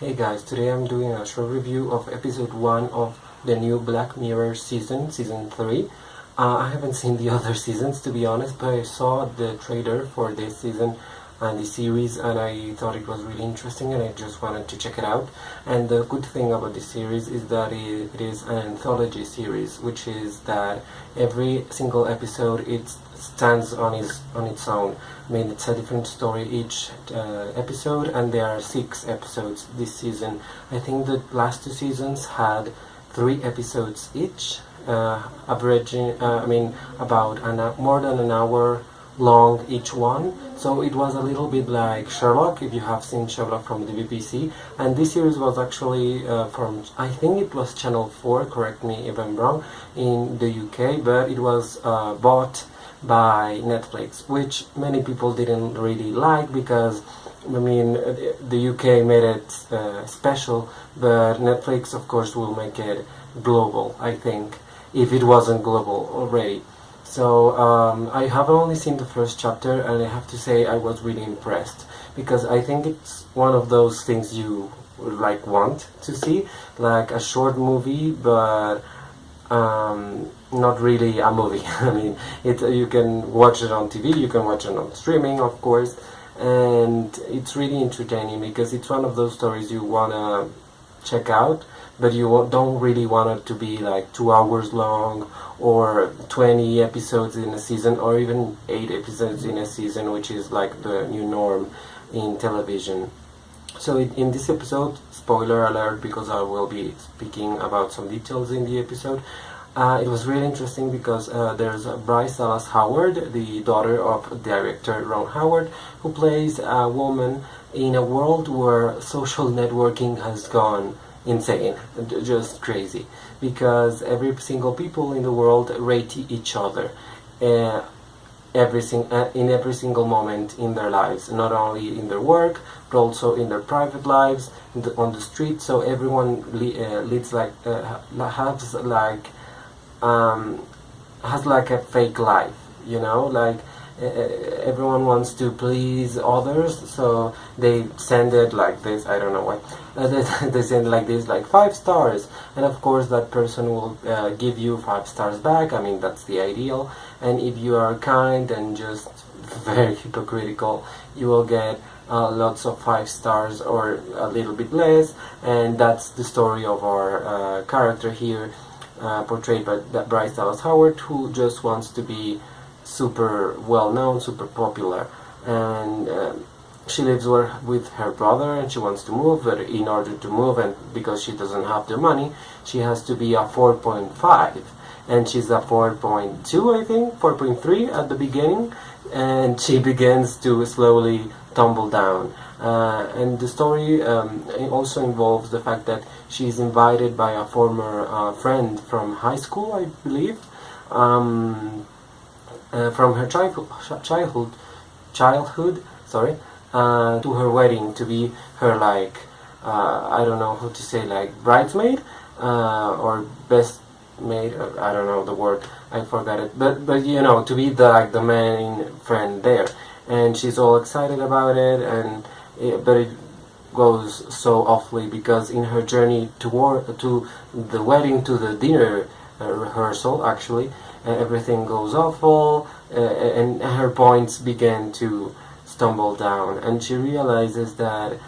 Hey guys, today I'm doing a short review of episode 1 of the new Black Mirror season 3. I haven't seen the other seasons to be honest, but I saw the trailer for this season and the series and I thought it was really interesting and I just wanted to check it out. And the good thing about this series is that it is an anthology series, which is that every single episode it stands on its own. I mean, it's a different story each episode, and there are 6 episodes this season. I think the last 2 seasons had 3 episodes each, averaging, about more than an hour long each one. So it was a little bit like Sherlock, if you have seen Sherlock from the BBC. And this series was actually from, I think it was Channel 4, correct me if I'm wrong, in the UK, but it was bought by Netflix, which many people didn't really like because the UK made it special, but Netflix of course will make it global, I think, if it wasn't global already. So I have only seen the first chapter and I have to say I was really impressed because I think it's one of those things you want to see, like a short movie, but not really a movie. I mean, you can watch it on TV, you can watch it on streaming, of course, and it's really entertaining because it's one of those stories you wanna check out, but you don't really want it to be like 2 hours long or 20 episodes in a season or even 8 episodes in a season, which is like the new norm in television. So in this episode, spoiler alert because I will be speaking about some details in the episode, it was really interesting because there's Bryce Dallas Howard, the daughter of director Ron Howard, who plays a woman in a world where social networking has gone insane, just crazy, because every single people in the world rate each other. In every single moment in their lives, not only in their work but also in their private lives, on the street. So everyone leads has like a fake life, everyone wants to please others, so they send it like this. I don't know why. They send it like this, like 5 stars, and of course that person will give you 5 stars back. I mean, that's the ideal. And if you are kind and just very hypocritical, you will get lots of 5 stars or a little bit less. And that's the story of our character here, portrayed by Bryce Dallas Howard, who just wants to be super well known, super popular, and she lives with her brother and she wants to move, but in order to move, and because she doesn't have the money, she has to be a 4.5, and she's a 4.2, I think 4.3 at the beginning, and she begins to slowly tumble down. And the story also involves the fact that she's invited by a former friend from high school, I believe, from her childhood, sorry, to her wedding to be her, I don't know how to say, like bridesmaid or best maid. I don't know the word. I forgot it. But to be the main friend there, and she's all excited about it, but it goes so awfully because in her journey to the wedding, to the dinner rehearsal, actually, everything goes awful, and her points begin to stumble down, and she realizes that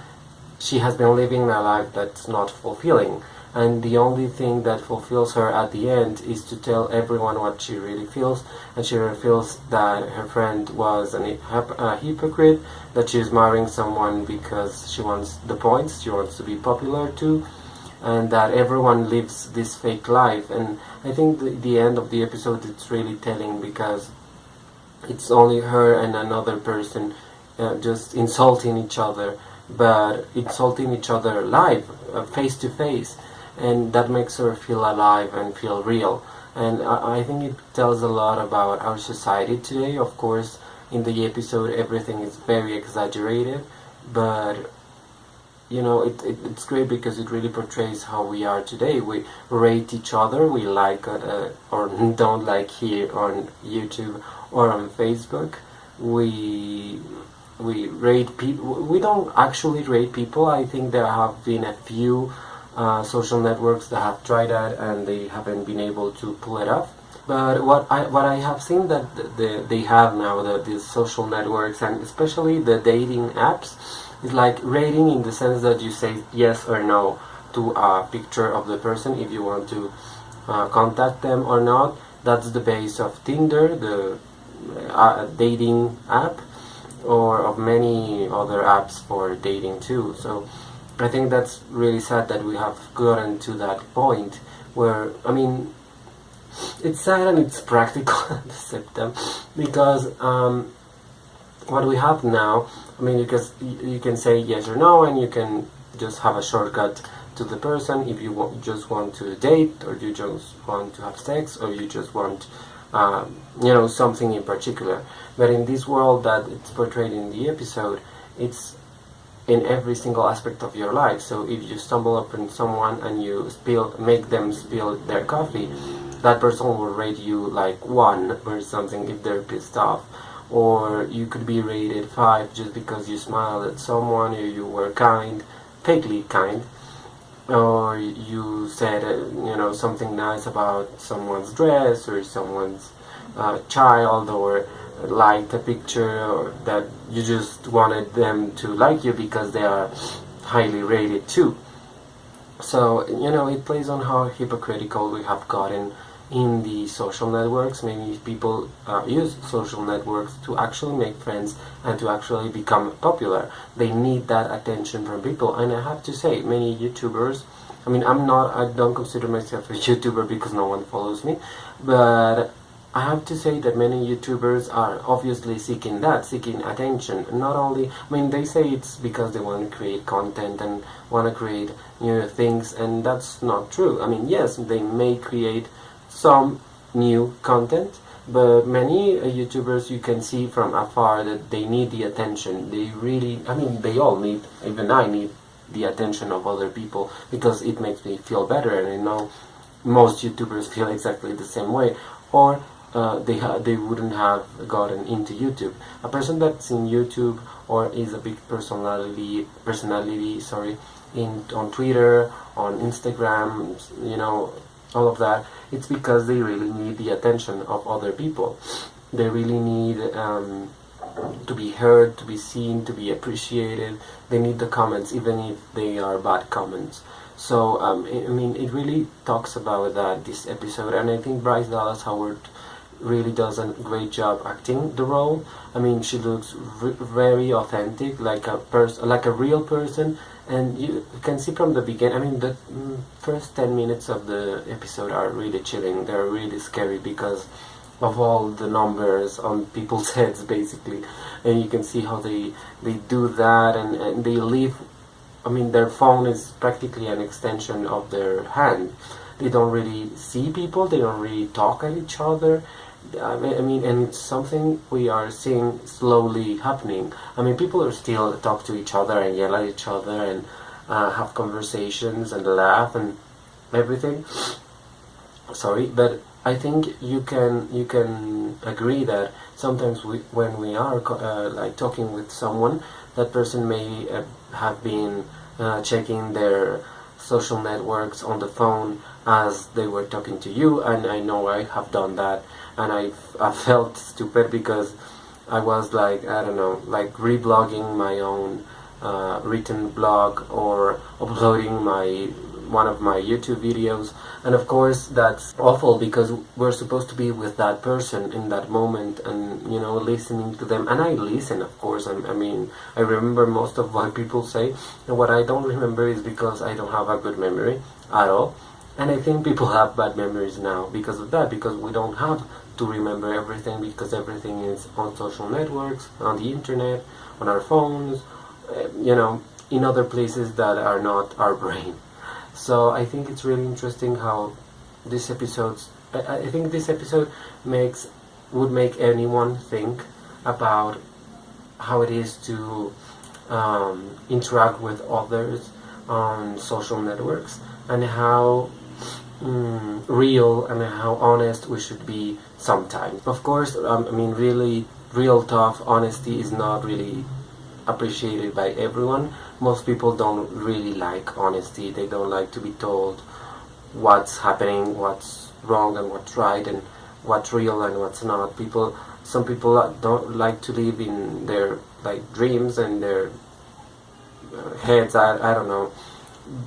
she has been living a life that's not fulfilling, and the only thing that fulfills her at the end is to tell everyone what she really feels. And she feels that her friend was a hypocrite, that she's marrying someone because she wants the points, she wants to be popular too, and that everyone lives this fake life. And I think the end of the episode, it's really telling because it's only her and another person just insulting each other, but insulting each other live, face to face, and that makes her feel alive and feel real. And I think it tells a lot about our society today. Of course, in the episode everything is very exaggerated, but it's great because it really portrays how we are today. We rate each other, we like or don't like here on YouTube or on Facebook. We we rate people. We don't actually rate people. I think there have been a few social networks that have tried that and they haven't been able to pull it off. But what I have seen that they have now, these social networks and especially the dating apps, is like rating in the sense that you say yes or no to a picture of the person if you want to contact them or not. That's the base of Tinder, the dating app, or of many other apps for dating too. So I think that's really sad that we have gotten to that point where, I mean, it's sad and it's practical at the same time, because what we have now, I mean, because you can say yes or no, and you can just have a shortcut to the person if you just want to date, or you just want to have sex, or you just want something in particular. But in this world that it's portrayed in the episode, it's in every single aspect of your life. So if you stumble upon someone and you make them spill their coffee, that person will rate you like 1 or something if they're pissed off. Or you could be rated 5 just because you smiled at someone, or you were kind, fakely kind, or you said something nice about someone's dress or someone's child, or liked a picture, or that you just wanted them to like you because they are highly rated too. So it plays on how hypocritical we have gotten in the social networks. Many people use social networks to actually make friends and to actually become popular. They need that attention from people, and I have to say, many YouTubers, I mean, I don't consider myself a YouTuber because no one follows me, but I have to say that many YouTubers are obviously seeking attention. Not only, I mean, they say it's because they want to create content and want to create new things, and that's not true. I mean, yes, they may create some new content, but many YouTubers, you can see from afar that they need the attention. They really, I mean, they all need, even I need the attention of other people, because it makes me feel better, and I know most YouTubers feel exactly the same way, or they wouldn't have gotten into YouTube. A person that's in YouTube or is a big personality, on Twitter, on Instagram, all of that, it's because they really need the attention of other people. They really need to be heard, to be seen, to be appreciated. They need the comments, even if they are bad comments. So, I mean, it really talks about that, this episode, and I think Bryce Dallas Howard really does a great job acting the role. I mean, she looks very authentic, like a real person, and you can see from the beginning. I mean, the first 10 minutes of the episode are really chilling. They're really scary because of all the numbers on people's heads, basically, and you can see how they do that, and they leave. I mean, their phone is practically an extension of their hand. They don't really see people. They don't really talk at each other. I mean, and it's something we are seeing slowly happening. I mean, people are still talk to each other and yell at each other and have conversations and laugh and everything. Sorry, but I think you can agree that sometimes when we are like talking with someone, that person may have been checking their social networks on the phone as they were talking to you, and I know I have done that, and I felt stupid because I was like, I don't know, like reblogging my own written blog or uploading one of my YouTube videos, and of course that's awful because we're supposed to be with that person in that moment and listening to them, and I listen, of course. I mean, I remember most of what people say, and what I don't remember is because I don't have a good memory at all, and I think people have bad memories now because of that, because we don't have to remember everything because everything is on social networks, on the internet, on our phones, in other places that are not our brain. So I think it's really interesting how this episode, I think this episode would make anyone think about how it is to interact with others on social networks, and how real and how honest we should be sometimes. Of course, I mean, really real tough honesty is not really appreciated by everyone. Most people don't really like honesty. They don't like to be told what's happening, what's wrong and what's right, and what's real and what's not. Some people don't like to live in their like dreams and their heads. I don't know,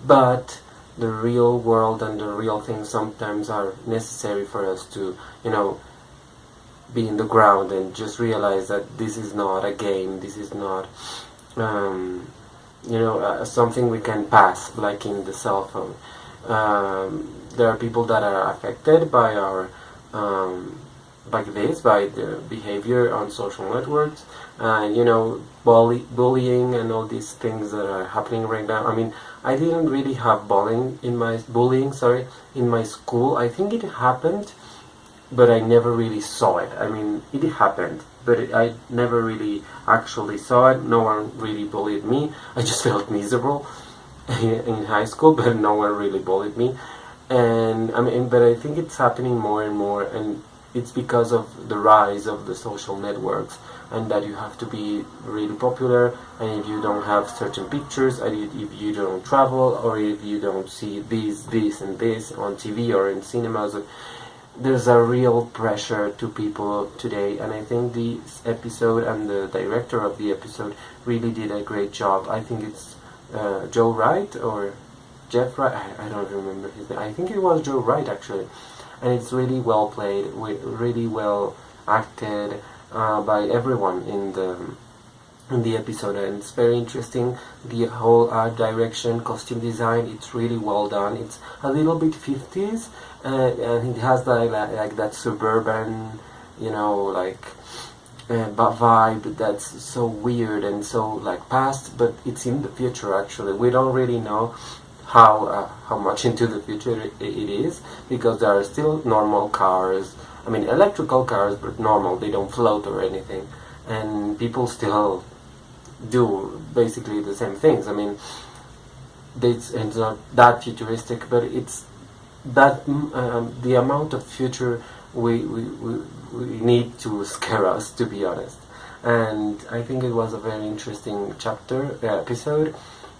but the real world and the real things sometimes are necessary for us to, be in the ground and just realize that this is not a game. This is not something we can pass like in the cell phone. There are people that are affected by our by the behavior on social networks, bullying and all these things that are happening right now. I mean, I didn't really have bullying in my school. I think it happened, but I never really saw it. I mean, it happened, but I never really actually saw it. No one really bullied me. I just felt miserable in high school, but no one really bullied me. And but I think it's happening more and more, and it's because of the rise of the social networks, and that you have to be really popular, and if you don't have certain pictures, and if you don't travel, or if you don't see this and this on TV or in cinemas, there's a real pressure to people today. And I think this episode and the director of the episode really did a great job. I think it's Joe Wright or Jeff Wright, I don't remember his name. I think it was Joe Wright actually, and it's really well played, really well acted by everyone in the episode, and it's very interesting. The whole art direction, costume design, it's really well done. It's a little bit 50s, and it has like that suburban, vibe that's so weird and so like past, but it's in the future actually. We don't really know how much into the future it is, because there are still normal cars. I mean, electrical cars, but normal. They don't float or anything, and people still do basically the same things. I mean, it's not that futuristic, but it's that the amount of future we need to scare us, to be honest. And I think it was a very interesting episode.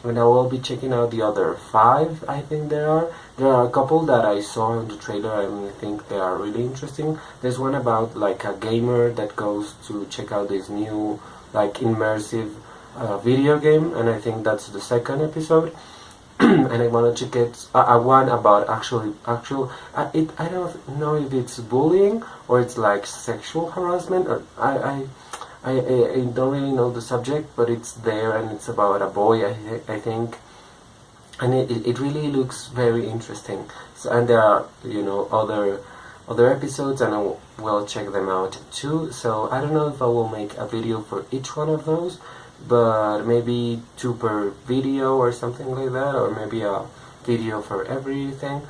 And I will be checking out the other 5. I think there are a couple that I saw in the trailer, and I think they are really interesting. There's one about like a gamer that goes to check out this new like immersive video game, and I think that's the 2nd episode. And I want to check it. One about actual. I don't know if it's bullying or it's like sexual harassment. Or I don't really know the subject, but it's there, and it's about a boy, I think, and it really looks very interesting. So, and there are other episodes, and I will check them out too. So I don't know if I will make a video for each one of those, but maybe 2 per video or something like that, or maybe a video for everything.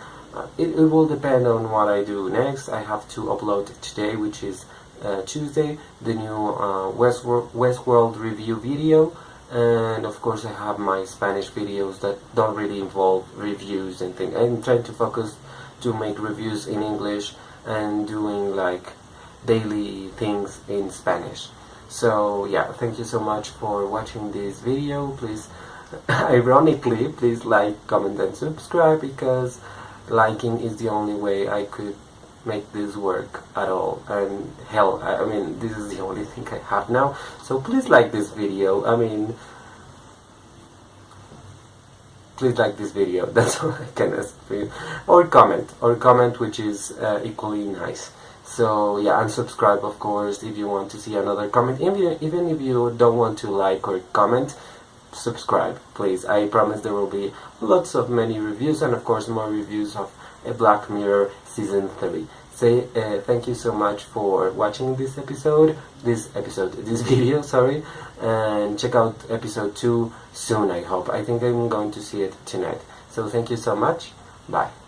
It will depend on what I do next. I have to upload today, which is Tuesday, the new Westworld review video, and of course I have my Spanish videos that don't really involve reviews and things. I'm trying to focus to make reviews in English and doing like daily things in Spanish. So yeah, thank you so much for watching this video. Please, ironically, please like, comment and subscribe, because liking is the only way I could make this work at all. And hell, I mean, this is the only thing I have now, so please like this video. I mean, please like this video. That's all I can ask for you. Or comment, which is equally nice. So yeah, and subscribe, of course, if you want to see another comment. Even if you don't want to like or comment, subscribe, please. I promise there will be lots of many reviews, and of course more reviews of Black Mirror Season 3. Thank you so much for watching this video, sorry, and check out episode 2 soon, I hope. I think I'm going to see it tonight. So thank you so much. Bye.